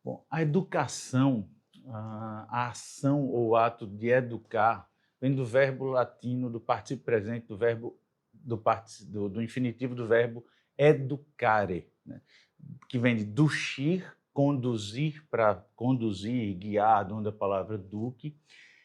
Bom, a educação, a ação ou ato de educar, vem do verbo latino, do particípio presente, do verbo do infinitivo do verbo educare, né? Que vem de ducir, conduzir para conduzir, guiar, de onde a palavra duque,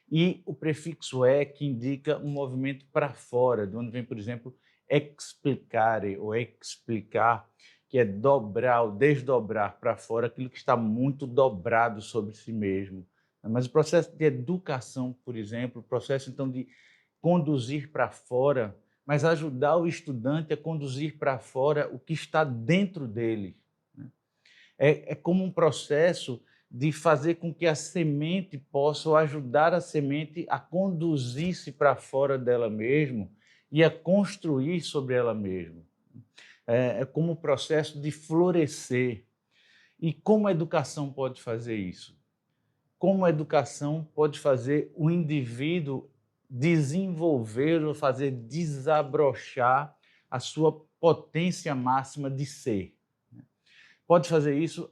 e o prefixo "é", que indica um movimento para fora, de onde vem, por exemplo, explicare ou explicar, que é dobrar ou desdobrar para fora aquilo que está muito dobrado sobre si mesmo. Mas o processo de educação, por exemplo, o processo então de conduzir para fora, mas ajudar o estudante a conduzir para fora o que está dentro dele, né? É como um processo de fazer com que a semente possa, ou ajudar a semente a conduzir-se para fora dela mesma e a construir sobre ela mesma. É como um processo de florescer. E como a educação pode fazer isso? Como a educação pode fazer o indivíduo desenvolver ou fazer desabrochar a sua potência máxima de ser? Pode fazer isso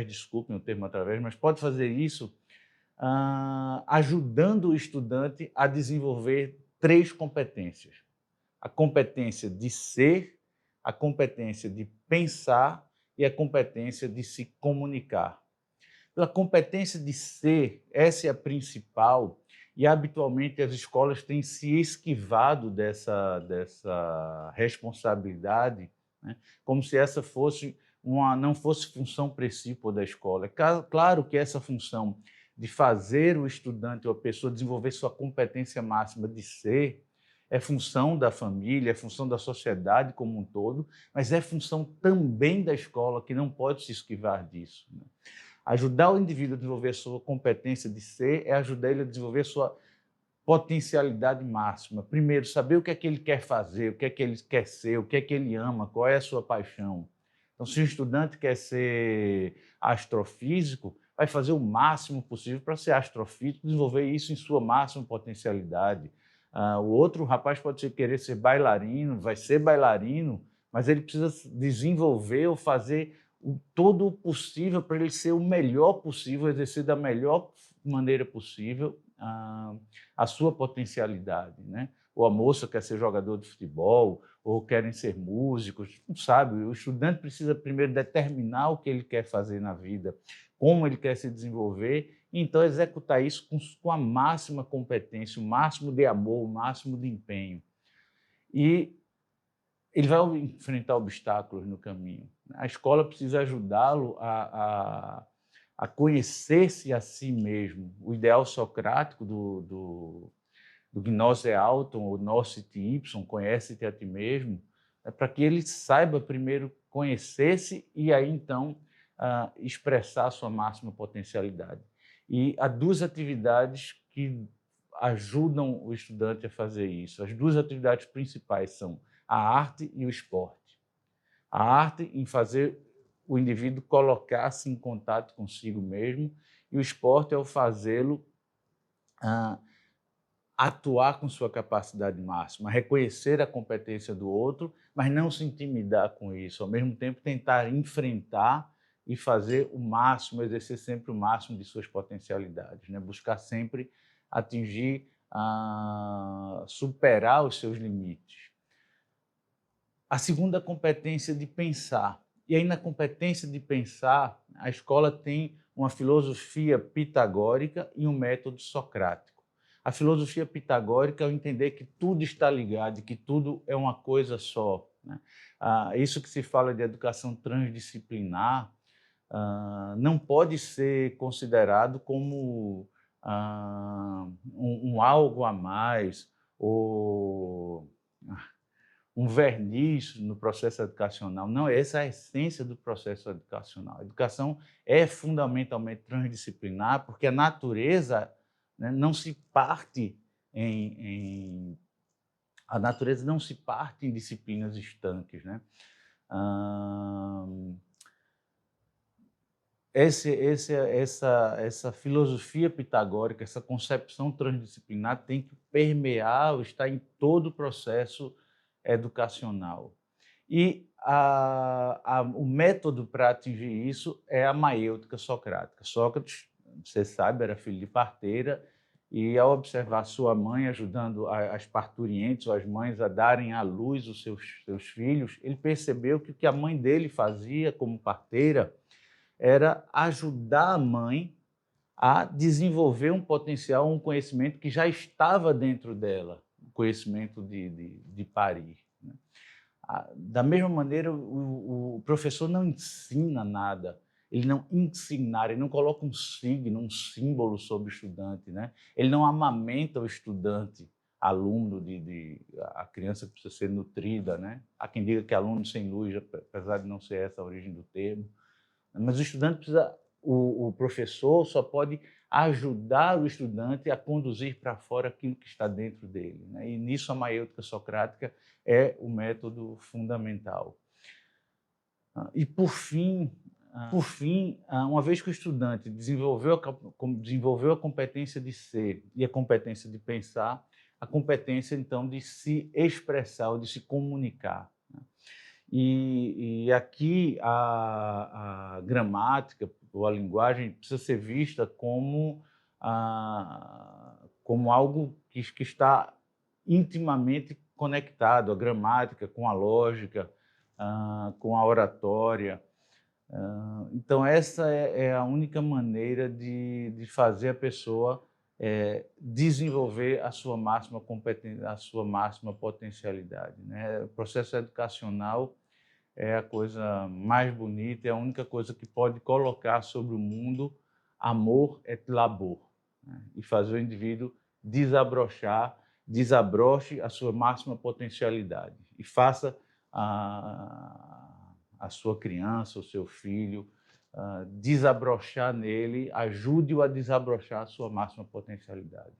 desculpem o termo através, mas pode fazer isso ajudando o estudante a desenvolver três competências: a competência de ser, a competência de pensar e a competência de se comunicar. Pela competência de ser, essa é a principal, e habitualmente as escolas têm se esquivado dessa responsabilidade, né? Como se essa fosse não fosse função principal da escola. É claro que essa função de fazer o estudante ou a pessoa desenvolver sua competência máxima de ser é função da família, é função da sociedade como um todo, mas é função também da escola, que não pode se esquivar disso, né? Ajudar o indivíduo a desenvolver sua competência de ser é ajudar ele a desenvolver sua potencialidade máxima. Primeiro, saber o que é que ele quer fazer, o que é que ele quer ser, o que é que ele ama, qual é a sua paixão. Então, se o estudante quer ser astrofísico, vai fazer o máximo possível para ser astrofísico, desenvolver isso em sua máxima potencialidade. O outro rapaz pode querer ser bailarino, vai ser bailarino, mas ele precisa desenvolver ou fazer todo o possível para ele ser o melhor possível, exercer da melhor maneira possível a sua potencialidade, né? Ou a moça quer ser jogador de futebol, ou querem ser músicos, não sabe? O estudante precisa primeiro determinar o que ele quer fazer na vida, como ele quer se desenvolver, e então executar isso com a máxima competência, o máximo de amor, o máximo de empenho. E ele vai enfrentar obstáculos no caminho. A escola precisa ajudá-lo a conhecer-se a si mesmo. O ideal socrático do Gnose Auton, ou Gnose-te Ipsum, conhece-te a ti mesmo, é para que ele saiba primeiro conhecer-se e aí então expressar a sua máxima potencialidade. E há duas atividades que ajudam o estudante a fazer isso. As duas atividades principais são a arte e o esporte. A arte em fazer o indivíduo colocar-se em contato consigo mesmo, e o esporte é o fazê-lo atuar com sua capacidade máxima, reconhecer a competência do outro, mas não se intimidar com isso, ao mesmo tempo tentar enfrentar e fazer o máximo, exercer sempre o máximo de suas potencialidades, né? Buscar sempre atingir, superar os seus limites. A segunda competência de pensar. E aí, na competência de pensar, a escola tem uma filosofia pitagórica e um método socrático. A filosofia pitagórica é o entender que tudo está ligado, que tudo é uma coisa só, né? Isso que se fala de educação transdisciplinar não pode ser considerado como um algo a mais, ou um verniz no processo educacional. Não, essa é a essência do processo educacional. A educação é fundamentalmente transdisciplinar, porque a natureza, né, não se parte a natureza não se parte em disciplinas estanques, né? Essa filosofia pitagórica, essa concepção transdisciplinar tem que permear ou estar em todo o processo educacional. E o método para atingir isso é a maêutica socrática. Sócrates, você sabe, era filho de parteira, e ao observar sua mãe ajudando as parturientes ou as mães a darem à luz os seus filhos, ele percebeu que o que a mãe dele fazia como parteira era ajudar a mãe a desenvolver um potencial, um conhecimento que já estava dentro dela, o conhecimento de parir. Né? Da mesma maneira, o professor não ensina nada, ele não ensinar, ele não coloca um signo, um símbolo sobre o estudante, né? Ele não amamenta o estudante, aluno, a criança que precisa ser nutrida, né? Há quem diga que aluno sem luz, apesar de não ser essa a origem do termo, mas o estudante precisa, o professor só pode ajudar o estudante a conduzir para fora aquilo que está dentro dele, né? E nisso a maêutica socrática é o método fundamental. E por fim, uma vez que o estudante desenvolveu a competência de ser e a competência de pensar, a competência então de se expressar ou de se comunicar, né? E aqui a gramática ou a linguagem precisa ser vista como, como algo que está intimamente conectado, a gramática com a lógica, com a oratória. Então, essa é a única maneira de fazer a pessoa desenvolver a sua máxima competência, a sua máxima potencialidade, né? O processo educacional é a coisa mais bonita, é a única coisa que pode colocar sobre o mundo amor et labor, né? E fazer o indivíduo desabroche a sua máxima potencialidade e faça a sua criança, o seu filho, desabrochar nele, ajude-o a desabrochar a sua máxima potencialidade.